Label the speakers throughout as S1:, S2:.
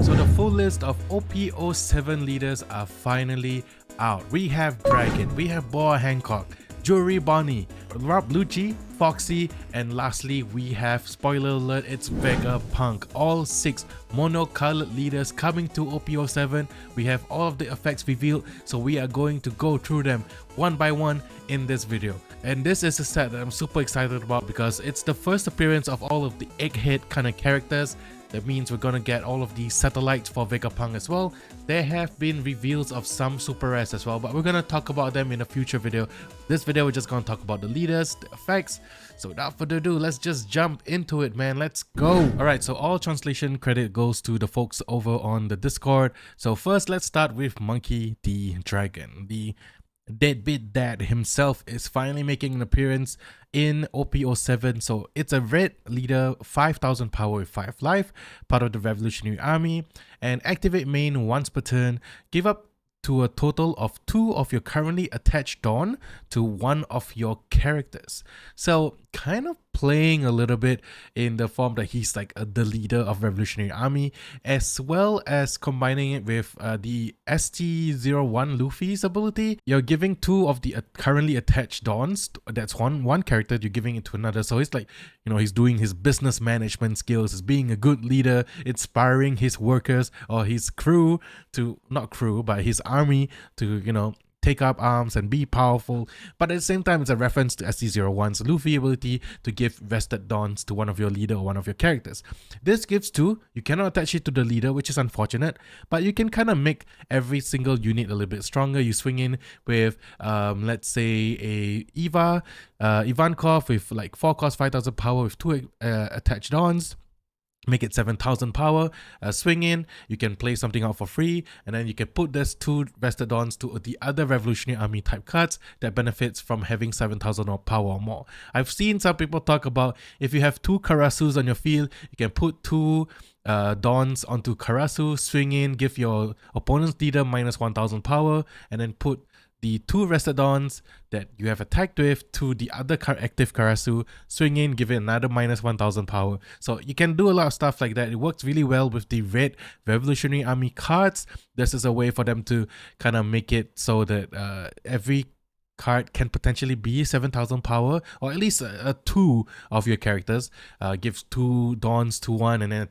S1: So the full list of OP07 leaders are finally out. We have Dragon, we have Boa Hancock, Juri Bonnie, Rob Lucci, Foxy, and lastly we have, spoiler alert, it's Vegapunk. All 6 mono-colored leaders coming to OP07. We have all of the effects revealed, so we are going to go through them one by one in this video. And this is a set that I'm super excited about because it's the first appearance of all of the egghead kind of characters. That means we're gonna get all of these satellites for Vegapunk as well. There have been reveals of some super rares as well, but we're gonna talk about them in a future video. This video we're just gonna talk about the leaders, the effects. So without further ado, let's just jump into it, man. Let's go. Alright, so all translation credit goes to the folks over on the Discord. So first, let's start with Monkey D. Dragon. The deadbeat dad himself is finally making an appearance in OP07. So it's a red leader, 5000 power with 5 life, part of the Revolutionary Army, and activate main once per turn. Give up to a total of 2 of your currently attached Dawn to one of your characters. So kind of playing a little bit in the form that he's like the leader of Revolutionary Army, as well as combining it with the ST01 Luffy's ability. You're giving 2 of the currently attached Dawns. That's one character, you're giving it to another. So it's like, you know, he's doing his business management skills, he's being a good leader, inspiring his workers or his crew to, not crew, but his army to, you know, take up arms and be powerful. But at the same time, it's a reference to ST01's Luffy ability to give vested Dawns to one of your leader or one of your characters. This gives 2. You cannot attach it to the leader, which is unfortunate, but you can kind of make every single unit a little bit stronger. You swing in with let's say a Ivankov with like 4 cost 5000 power with 2 attached Dawns. Make it 7000 power, swing in, you can play something out for free, and then you can put this 2 vested Dawns to the other Revolutionary Army type cards that benefits from having 7000 power or more. I've seen some people talk about if you have 2 Karasus on your field, you can put 2 Dawns onto Karasu, swing in, give your opponent's leader minus 1000 power, and then put the 2 rested Dawns that you have attacked with to the other active Karasu, swing in, give it another minus 1000 power. So you can do a lot of stuff like that. It works really well with the red Revolutionary Army cards. This is a way for them to kind of make it so that every card can potentially be 7000 power, or at least 2 of your characters. Gives 2 Dawns to 1 and then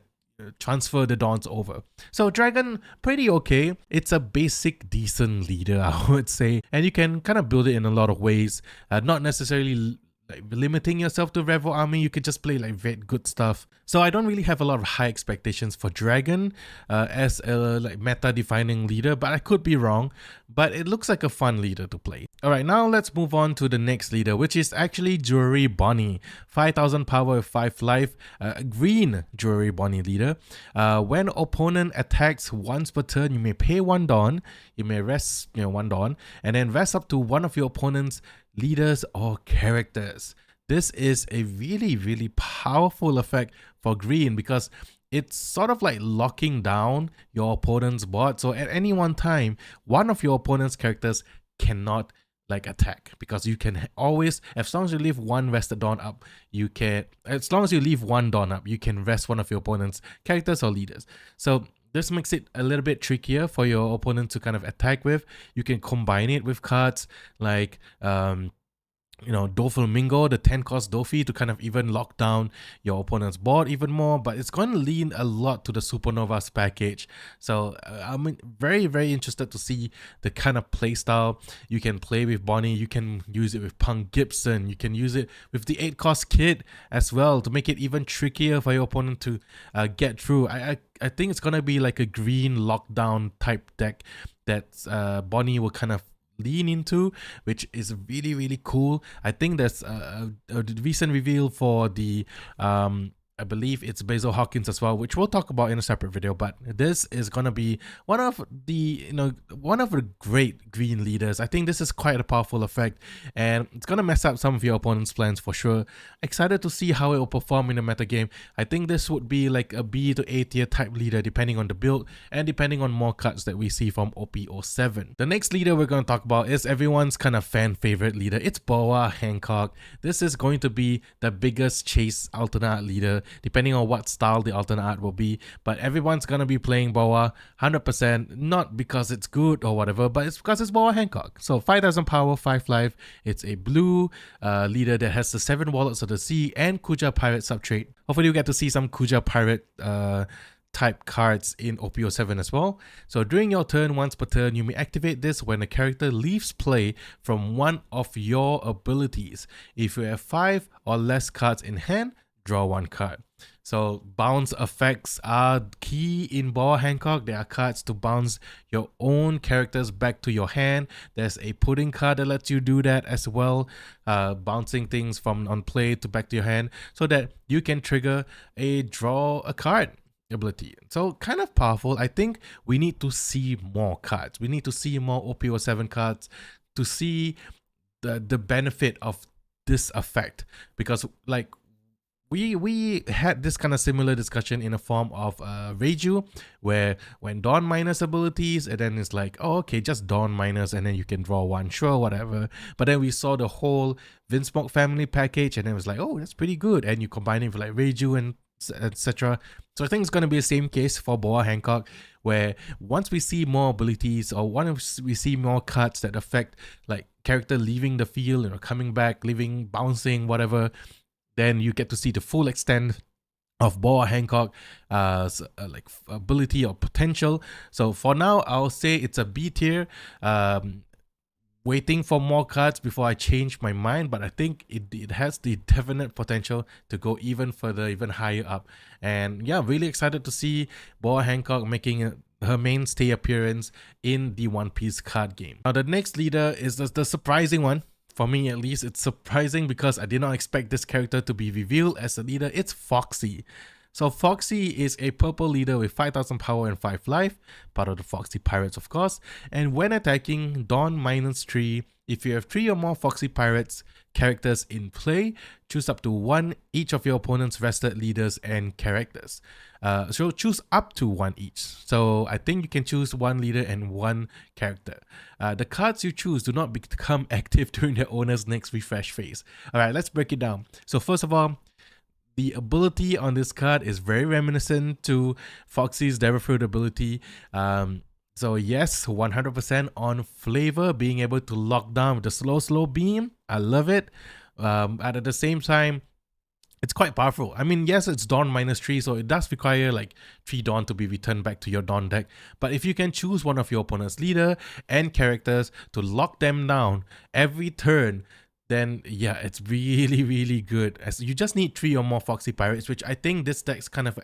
S1: transfer the Dawns over. So Dragon, pretty okay. It's a basic decent leader, I would say, and you can kind of build it in a lot of ways, not necessarily like limiting yourself to Revo Army. You could just play like very good stuff. So I don't really have a lot of high expectations for Dragon as a like meta defining leader, but I could be wrong. But it looks like a fun leader to play. Alright, now let's move on to the next leader, which is actually Juri Bonnie. 5000 power with 5 life, green Juri Bonnie leader. When opponent attacks once per turn, you may pay 1 Dawn, you may rest 1 Dawn, and then rest up to one of your opponent's leaders or characters. This is a really powerful effect for green because it's sort of like locking down your opponent's board. So at any one time, one of your opponent's characters cannot like attack, because you can always, as long as you leave 1 rested Dawn up, you can, as long as you leave 1 Dawn up, you can rest one of your opponent's characters or leaders. So this makes it a little bit trickier for your opponent to kind of attack with. You can combine it with cards like Doflamingo, the 10 cost Dofi, to kind of even lock down your opponent's board even more, but it's going to lean a lot to the Supernovas package. So I'm very interested to see the kind of play style you can play with Bonnie. You can use it with Punk Gibson, you can use it with the 8 cost Kid as well to make it even trickier for your opponent to get through. I think it's going to be like a green lockdown type deck that Bonnie will kind of lean into, which is really cool. I think there's a recent reveal for the I believe it's Basil Hawkins as well, which we'll talk about in a separate video. But this is gonna be one of the great green leaders. I think this is quite a powerful effect, and it's gonna mess up some of your opponent's plans for sure. Excited to see how it will perform in the meta game. I think this would be like a B to A tier type leader depending on the build and depending on more cards that we see from OP07. The next leader we're gonna talk about is everyone's kind of fan favorite leader. It's Boa Hancock. This is going to be the biggest chase alternate leader depending on what style the alternate art will be. But everyone's gonna be playing Boa 100%, not because it's good or whatever, but it's because it's Boa Hancock. So 5,000 power, 5 life. It's a blue leader that has the 7 Wallets of the Sea and Kuja Pirate subtrait. Hopefully you get to see some Kuja Pirate type cards in OP07 as well. So during your turn, once per turn, you may activate this when a character leaves play from one of your abilities. If you have 5 or less cards in hand, draw 1 card. So bounce effects are key in Boa Hancock. There are cards to bounce your own characters back to your hand. There's a pudding card that lets you do that as well, bouncing things from on play to back to your hand so that you can trigger a draw a card ability. So kind of powerful. I think we need to see more cards. We need to see more OP07 cards to see the benefit of this effect, because like we had this kind of similar discussion in a form of Reiju, where when Dawn minus abilities, and then it's like, oh okay, just Dawn minus and then you can draw 1, sure, whatever. But then we saw the whole Vinsmoke family package and it was like, oh, that's pretty good, and you combine it with like Reiju and etc. So I think it's going to be the same case for Boa Hancock, where once we see more abilities or once we see more cards that affect like character leaving the field, you know, coming back, leaving, bouncing, whatever, then you get to see the full extent of Boa Hancock like ability or potential. So for now, I'll say it's a B tier. Waiting for more cards before I change my mind, but I think it has the definite potential to go even further, even higher up. And yeah, really excited to see Boa Hancock making her mainstay appearance in the One Piece card game. Now the next leader is the surprising one. For me at least, it's surprising because I did not expect this character to be revealed as a leader. It's Foxy. So Foxy is a purple leader with 5,000 power and 5 life, part of the Foxy Pirates of course, and when attacking, Dawn -3. If you have 3 or more Foxy Pirates characters in play, choose up to 1 each of your opponent's rested leaders and characters. So choose up to 1 each. So I think you can choose 1 leader and 1 character. The cards you choose do not become active during their owner's next refresh phase. Alright, let's break it down. So first of all, the ability on this card is very reminiscent to Foxy's Devil Fruit ability. So yes, 100% on flavor, being able to lock down with the slow beam. I love it. At the same time, it's quite powerful. I mean, yes, it's Dawn -3, so it does require like 3 Dawn to be returned back to your Dawn deck. But if you can choose one of your opponent's leader and characters to lock them down every turn, then yeah, it's really good. As you just need 3 or more Foxy Pirates, which I think this deck's kind of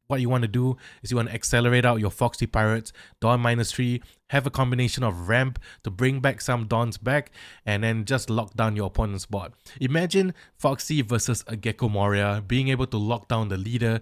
S1: what you want to do is you want to accelerate out your Foxy Pirates, Dawn -3, have a combination of ramp to bring back some Dawns back, and then just lock down your opponent's board. Imagine Foxy versus a Gecko Moria, being able to lock down the leader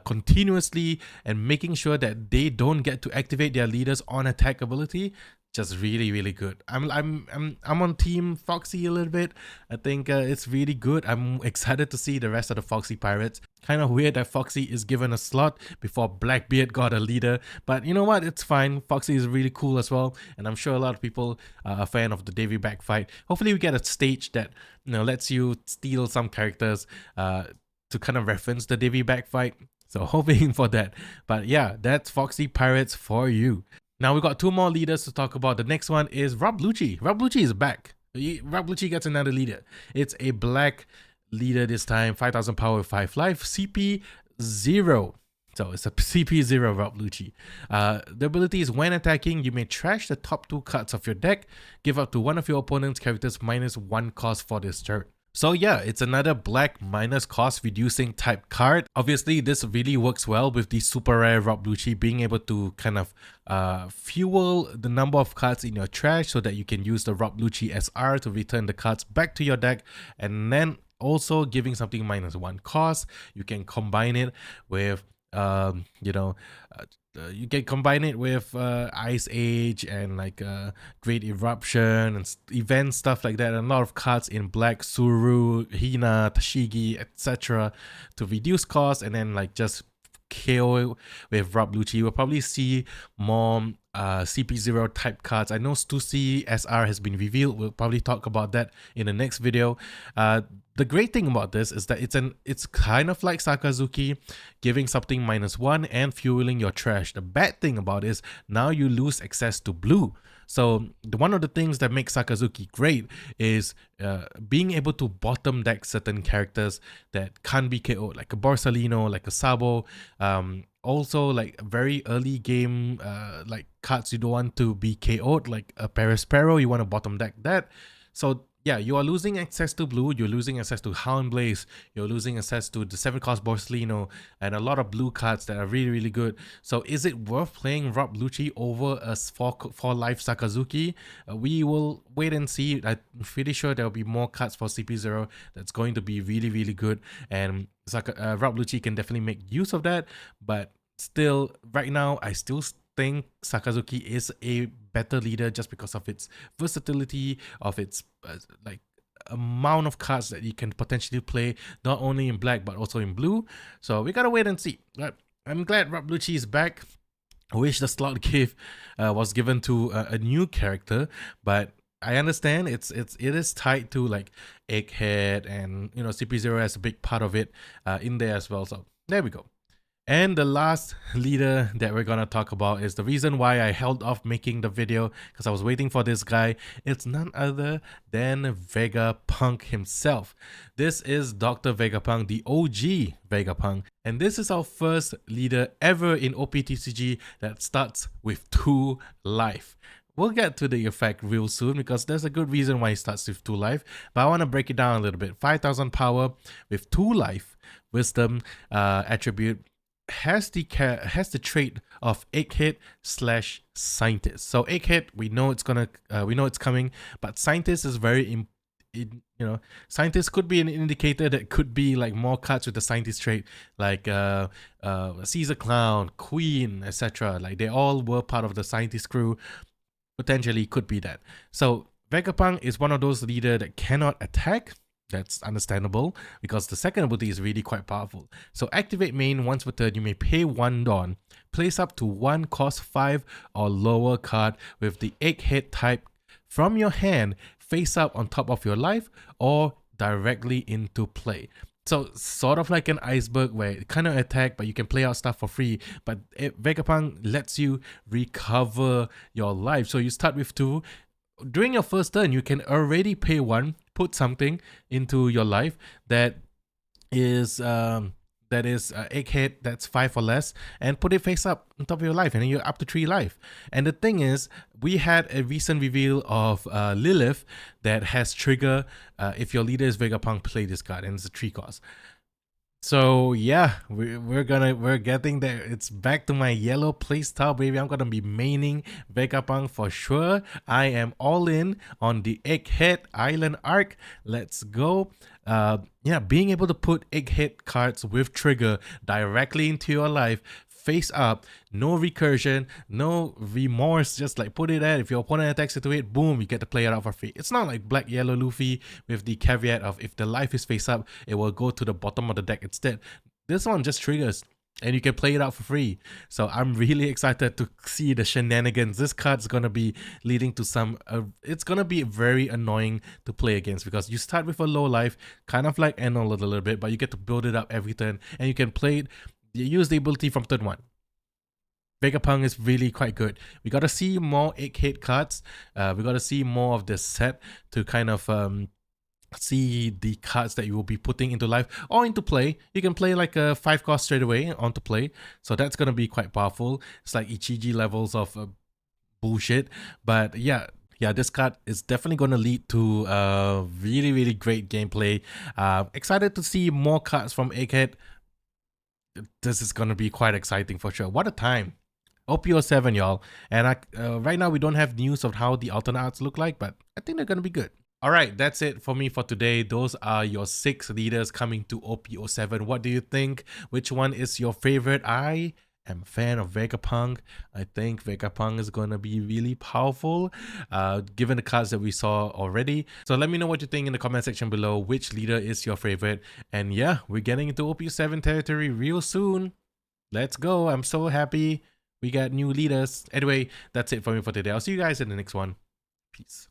S1: continuously and making sure that they don't get to activate their leaders on attack ability. Just really good. I'm on team Foxy a little bit. I think it's really good. I'm excited to see the rest of the Foxy Pirates. Kind of weird that Foxy is given a slot before Blackbeard got a leader, but you know what, it's fine. Foxy is really cool as well, and I'm sure a lot of people are a fan of the Davy Back fight. Hopefully we get a stage that, you know, lets you steal some characters to kind of reference the Davy Back fight. So hoping for that. But yeah, that's Foxy Pirates for you. Now we got 2 more leaders to talk about. The next one is Rob Lucci. Rob Lucci is back. Rob Lucci gets another leader. It's a black leader this time, 5,000 power, 5 life, CP0. So it's a CP0 Rob Lucci. The ability is when attacking, you may trash the top 2 cards of your deck. Give up to one of your opponent's characters -1 cost for this turn. So yeah, it's another black minus cost reducing type card. Obviously, this really works well with the super rare Rob Lucci being able to kind of fuel the number of cards in your trash so that you can use the Rob Lucci SR to return the cards back to your deck, and then also giving something -1 cost. You can combine it with you can combine it with Ice Age and like Great Eruption and events, stuff like that, and a lot of cards in black, Suru, Hina, Tashigi, etc. to reduce cost and then like just KO with Rob Lucci. We'll probably see more CP0 type cards. I know Stussy SR has been revealed. We'll probably talk about that in the next video. The great thing about this is that it's kind of like Sakazuki, giving something -1 and fueling your trash. The bad thing about it is now you lose access to blue. So one of the things that makes Sakazuki great is being able to bottom deck certain characters that can't be KO'd, like a Borsalino, like a Sabo. Also, like very early game, like cards you don't want to be KO'd, like a Perospero, you want to bottom deck that. So yeah, you are losing access to blue, you're losing access to Houndblaze, you're losing access to the 7-cost Borsalino, and a lot of blue cards that are really, really good. So is it worth playing Rob Lucci over a 4-life Sakazuki? We will wait and see. I'm pretty sure there will be more cards for CP0 that's going to be really, really good, and Rob Lucci can definitely make use of that. But still, right now, I still think Sakazuki is a better leader just because of its versatility, of its like amount of cards that you can potentially play, not only in black but also in blue. So we gotta wait and see. I'm glad Rob Lucci is back. I wish the slot gift was given to a new character, but I understand it is tied to like Egghead, and you know, CP0 has a big part of it in there as well. So there we go. And the last leader that we're gonna talk about is the reason why I held off making the video, because I was waiting for this guy. It's none other than Vegapunk himself. This is Dr. Vegapunk, the OG Vegapunk, and this is our first leader ever in OPTCG that starts with 2 life. We'll get to the effect real soon because there's a good reason why he starts with 2 life, but I want to break it down a little bit. 5,000 power with 2 life, wisdom attribute, has the trait of Egghead / Scientist. So Egghead, we know it's coming, but Scientist is very Scientist could be an indicator that could be like more cards with the Scientist trait, like Caesar Clown, Queen, etc. Like they all were part of the Scientist crew. Potentially could be that. So Vegapunk is one of those leader that cannot attack. That's understandable because the second ability is really quite powerful. So activate main once per turn, you may pay 1 Dawn, place up to 1 cost 5 or lower card with the Egghead type from your hand face up on top of your life or directly into play. So sort of like an iceberg where it kind of attack, but you can play out stuff for free. But Vegapunk lets you recover your life. So you start with 2. During your first turn, you can already pay 1, put something into your life that is Egghead that's 5 or less, and put it face up on top of your life, and then you're up to 3 life. And the thing is, we had a recent reveal of Lilith that has trigger if your leader is Vegapunk, play this card, and it's a 3 cost. So yeah, we're getting there. It's back to my yellow playstyle, baby. I'm gonna be maining Vegapunk for sure. I am all in on the Egghead Island arc. Let's go. Yeah, being able to put Egghead cards with trigger directly into your life, face up, no recursion, no remorse, just like put it at, if your opponent attacks into it, boom, you get to play it out for free. It's not like Black Yellow Luffy with the caveat of if the life is face up, it will go to the bottom of the deck instead. This one just triggers and you can play it out for free. So I'm really excited to see the shenanigans. This card's gonna be leading to some, it's gonna be very annoying to play against because you start with a low life, kind of like Enel a little bit, but you get to build it up every turn and you can play it. You use the ability from turn 1. Vegapunk is really quite good. We gotta see more Egghead cards. We gotta see more of this set to kind of see the cards that you will be putting into life or into play. You can play like a 5 cost straight away onto play. So that's gonna be quite powerful. It's like Ichiji levels of bullshit. But yeah, this card is definitely going to lead to really, really great gameplay. Excited to see more cards from Egghead. This is gonna be quite exciting for sure. What a time. OPO7, y'all. And right now we don't have news of how the alternate arts look like, but I think they're gonna be good. Alright, that's it for me for today. Those are your 6 leaders coming to OPO7. What do you think? Which one is your favorite? I am a fan of Vegapunk. I think Vegapunk is gonna be really powerful given the cards that we saw already. So let me know what you think in the comment section below. Which leader is your favorite? And yeah, we're getting into OPO7 territory real soon. Let's go. I'm so happy we got new leaders. Anyway, that's it for me for today. I'll see you guys in the next one. Peace.